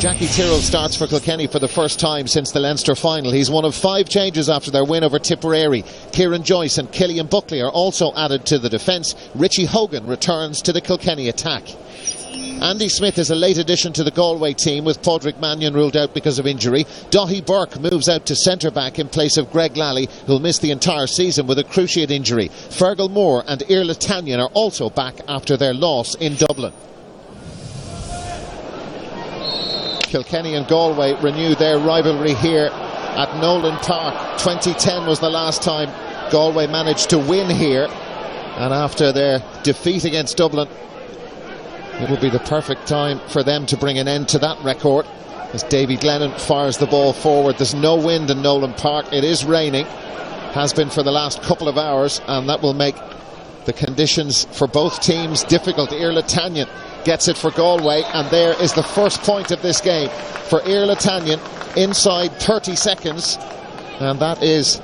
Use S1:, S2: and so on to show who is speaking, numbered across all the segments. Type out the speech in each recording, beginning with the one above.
S1: Jackie Tyrrell starts for Kilkenny for the first time since the Leinster final. He's one of 5 changes after their win over Tipperary. Kieran Joyce and Killian Buckley are also added to the defence. Richie Hogan returns to the Kilkenny attack. Andy Smith is a late addition to the Galway team, with Padraig Mannion ruled out because of injury. Daithí Burke moves out to centre-back in place of Greg Lally, who'll miss the entire season with a cruciate injury. Fergal Moore and Iarla Tannion are also back after their loss in Dublin. Kilkenny and Galway renew their rivalry here at Nolan Park. 2010 was the last time Galway managed to win here, and after their defeat against Dublin, it will be the perfect time for them to bring an end to that record, as Davy Glennon fires the ball forward. There's no wind in Nolan Park. It is raining, has been for the last couple of hours, and that will make the conditions for both teams difficult. Iarla Tannion gets it for Galway, and there is the first point of this game for Iarla Tannion inside 30 seconds, and that is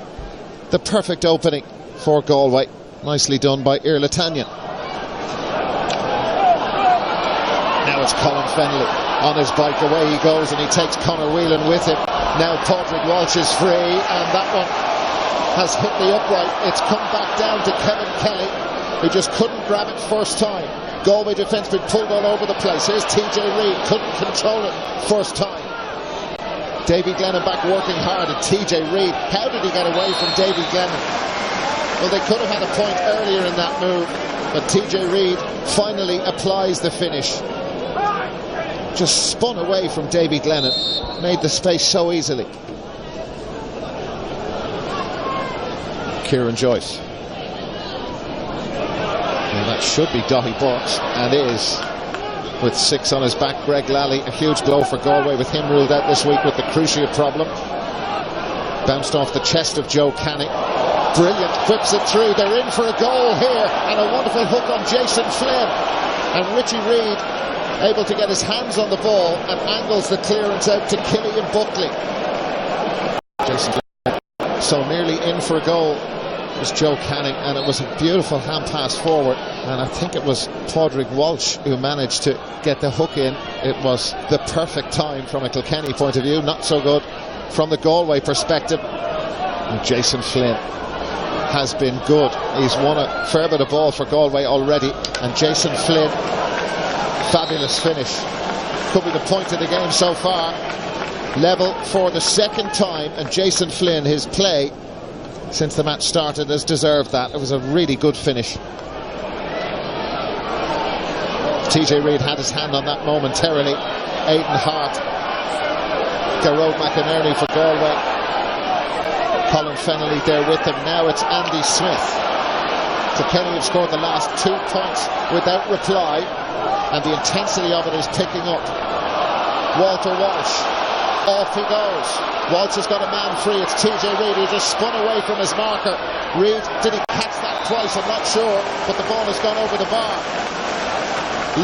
S1: the perfect opening for Galway. Nicely done by Iarla Tannion. Now it's Colin Fennelly on his bike. Away he goes, and he takes Conor Whelan with him. Now Padraig Walsh is free, and that one has hit the upright. It's come back down to Kevin Kelly, who just couldn't grab it first time. Galway defence been pulled all over the place. Here's TJ Reid, couldn't control it first time. Davy Glennon back working hard, and TJ Reid, how did he get away from Davy Glennon? Well, they could have had a point earlier in that move, but TJ Reid finally applies the finish. Just spun away from Davy Glennon, made the space so easily. Kieran Joyce. Well, that should be Daithí Burke, and is, with 6 on his back. Greg Lally, a huge blow for Galway, with him ruled out this week with the cruciate problem. Bounced off the chest of Joe Canning. Brilliant, whips it through. They're in for a goal here, and a wonderful hook on Jason Flynn. And Richie Reid able to get his hands on the ball and angles the clearance out to Killian Buckley. Jason Flynn so nearly in for a goal was Joe Canning, and it was a beautiful hand pass forward, and I think it was Padraig Walsh who managed to get the hook in. It was the perfect time from a Kilkenny point of view, not so good from the Galway perspective. And Jason Flynn has been good. He's won a fair bit of ball for Galway already, and Jason Flynn, fabulous finish. Could be the point of the game so far. Level for the second time, and Jason Flynn, his play since the match started, has deserved that. It was a really good finish. TJ Reid had his hand on that momentarily. Aidan Hart, Garrod McInerney for Galway. Colin Fennelly there with them. Now it's Andy Smith. Kilkenny have scored the last 2 points without reply, and the intensity of it is picking up. Walter Walsh, off he goes. Walsh has got a man free. It's TJ Reid, who just spun away from his marker. Reid, did he catch that twice? I'm not sure, but the ball has gone over the bar.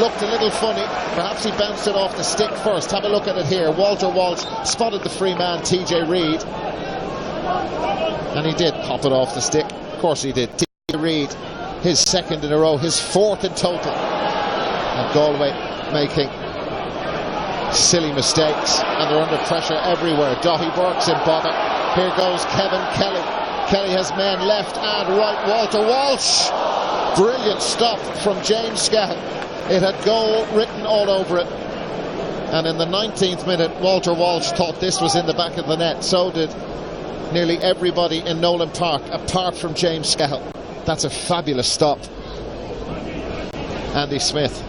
S1: Looked a little funny. Perhaps he bounced it off the stick first. Have a look at it here. Walter Walsh spotted the free man, TJ Reid, and he did pop it off the stick. Of course he did. TJ Reid, his second in a row, his 4th in total. And Galway making silly mistakes, and they're under pressure everywhere. Daithí Burke's in bother. Here goes Kevin Kelly. Kelly has men left and right. Walter Walsh, brilliant stop from James Scahill. It had goal written all over it, and in the 19th minute Walter Walsh thought this was in the back of the net. So did nearly everybody in Nolan Park apart from James Scahill. That's a fabulous stop. Andy Smith.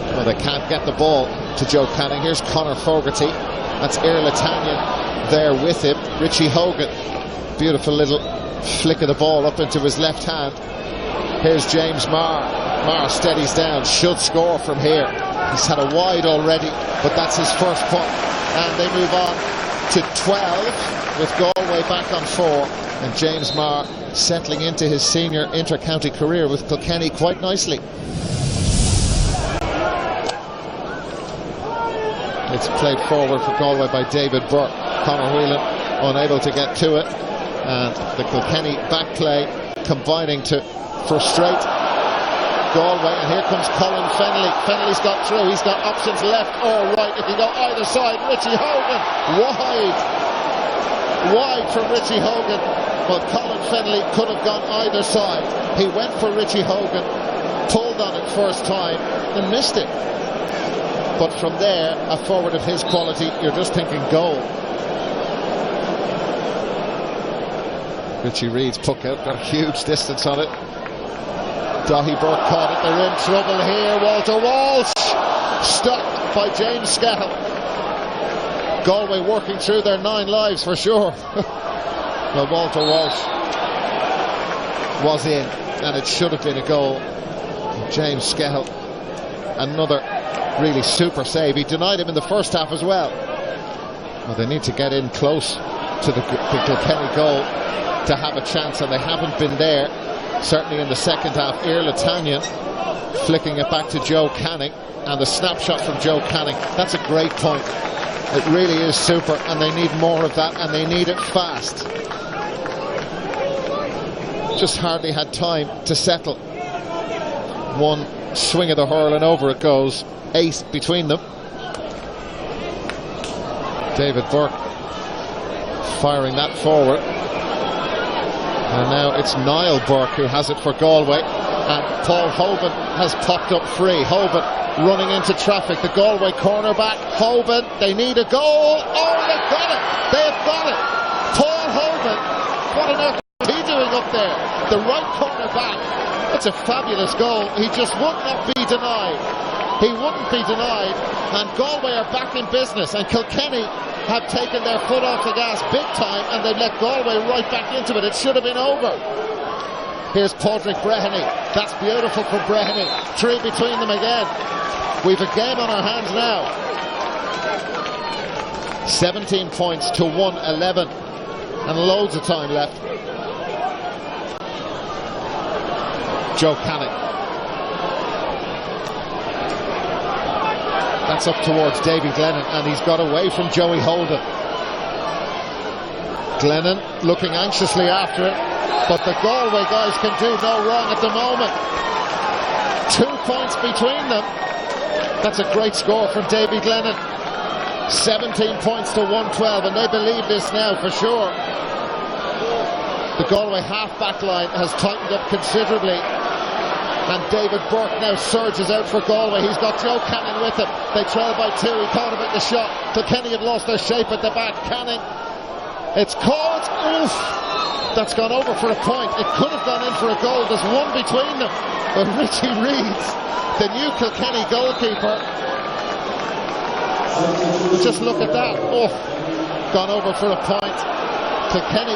S1: Well, they can't get the ball to Joe Canning. Here's Conor Fogarty. That's Iarla Tannion there with him. Richie Hogan. Beautiful little flick of the ball up into his left hand. Here's James Marr. Marr steadies down, should score from here. He's had a wide already, but that's his first point. And they move on to 12 with Galway back on 4. And James Marr settling into his senior inter-county career with Kilkenny quite nicely. It's played forward for Galway by David Burke. Conor Whelan unable to get to it, and the Kilkenny back play combining to frustrate Galway, and here comes Colin Fennelly. Fennelly's got through, he's got options left or right. If you go either side, Richie Hogan wide from Richie Hogan, but Colin Fennelly could have gone either side. He went for Richie Hogan, pulled on it first time and missed it, but from there, a forward of his quality, you're just thinking goal. Richie Reid's puck out, got a huge distance on it. Dahi Burke caught it, they're in trouble here. Walter Walsh stopped by James Scahill. Galway working through their 9 lives for sure. Well, Walter Walsh was in, and it should have been a goal. James Scahill, another really super save. He denied him in the first half as well. Well, they need to get in close to the Kilkenny goal to have a chance, and they haven't been there, certainly in the second half. Irla Tanyan flicking it back to Joe Canning, and the snapshot from Joe Canning, that's a great point. It really is super, and they need more of that, and they need it fast. Just hardly had time to settle. One swing of the hurl and over it goes. 8 between them. David Burke firing that forward, and now it's Niall Burke who has it for Galway, and Paul Hoban has popped up free. Hoban running into traffic, the Galway cornerback. Hoban, they need a goal. Oh, they've got it, they've got it. Paul Hoban, what on earth is he doing up there? The right cornerback. It's a fabulous goal. He just would not be denied. He wouldn't be denied, and Galway are back in business, and Kilkenny have taken their foot off the gas big time, and they've let Galway right back into it. It should have been over. Here's Padraig Breheny. That's beautiful for Breheny. 3 between them again. We've a game on our hands now. 17 points to 1-11, and loads of time left. Joe Canning. That's up towards Davy Glennon, and he's got away from Joey Holden. Glennon looking anxiously after it, but the Galway guys can do no wrong at the moment. 2 points between them. That's a great score from Davy Glennon. 17 points to 112, and they believe this now for sure. The Galway half-back line has tightened up considerably, and David Burke now surges out for Galway. He's got Joe Canning with him. They trail by 2. He thought about the shot. Kilkenny had lost their shape at the back. Canning, it's called. Oof! That's gone over for a point. It could have gone in for a goal. There's 1 between them. But Richie Reid, the new Kilkenny goalkeeper, just look at that. Oof! Gone over for a point. Kilkenny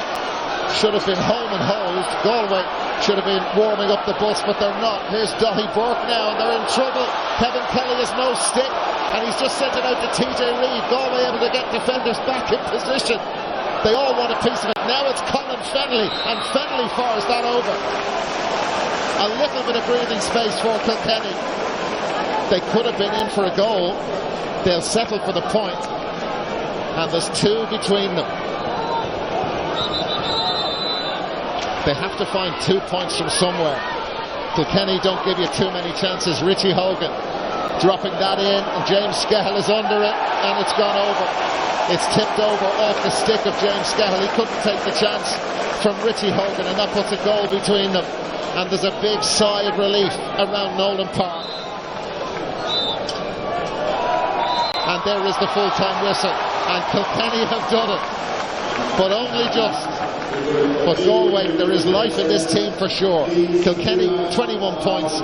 S1: should have been home and hosed. Galway should have been warming up the bus, but they're not. Here's Dahi Burke now, and they're in trouble. Kevin Kelly has no stick, and he's just sent it out to TJ Reid. Galway able to get defenders back in position. They all want a piece of it. Now it's Colin Fennelly, and Fennelly fires that over. A little bit of breathing space for Kilkenny. They could have been in for a goal. They'll settle for the point, and there's 2 between them. They have to find 2 points from somewhere. Kilkenny don't give you too many chances. Richie Hogan dropping that in, and James Scahill is under it, and it's gone over. It's tipped over off the stick of James Scahill. He couldn't take the chance from Richie Hogan, and that puts a goal between them. And there's a big sigh of relief around Nolan Park. And there is the full-time whistle, and Kilkenny have done it, but only just. But Galway, there is life in this team for sure. Kilkenny, 21 points.